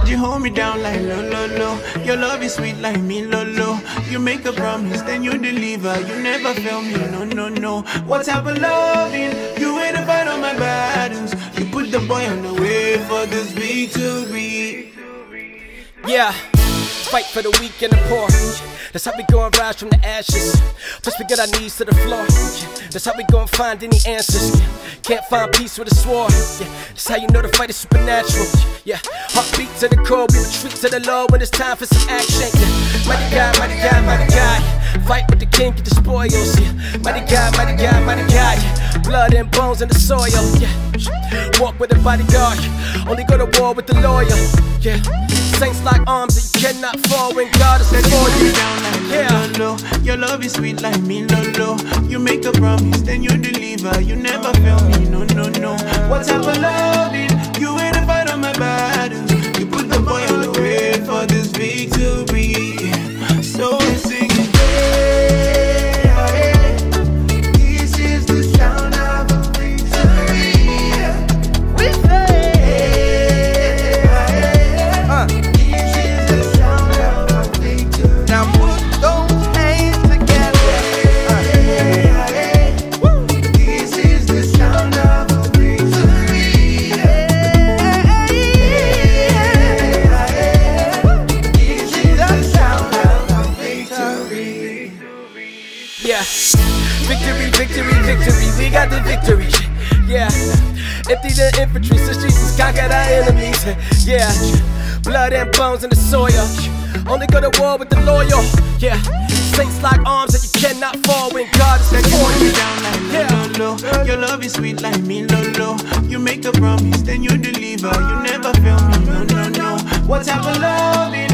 You hold me down like lo lo lo. Your love is sweet like me lo lo. You make a promise, then you deliver. You never fail me, no no no. What type of loving? You ain't a fight on my battles. You put the boy on the way for this victory. Yeah, fight for the weak and the poor. That's how we gon' rise from the ashes. Plus we get our knees to the floor. That's how we gon' find any answers. Can't find peace with a sword. That's how you know the fight is supernatural. Yeah, heartbeat to the core. We retreat to the Lord when it's time for some action. Mighty God, mighty God, mighty God. Fight with the king, get the spoils. Mighty God, mighty God, mighty God. Blood and bones in the soil. Walk with a bodyguard. Only go to war with the lawyer. Yeah, saints like arms that you cannot fall when God is for you. Your love is sweet like me, lo lo. You make a promise, then you deliver. You never fail me, no no no. What type of loving? You ain't a fight on my battles. You put the boy on the way for this victory. So we sing it. This is the sound of a victory. We say. This is the sound of a victory. Now put those hands together. This is the sound of a victory. This is the sound of a victory. Yeah, victory, victory, victory. We got the victory. Yeah, empty the infantry since Jesus conquered our enemies. Yeah, blood and bones in the soil. Only go to war with the loyal. Yeah, saints like arms that you cannot fall when God is for you. Your love is sweet like me, lo lo. You make a promise, then you deliver. You never fail me, no no no. What type of loving?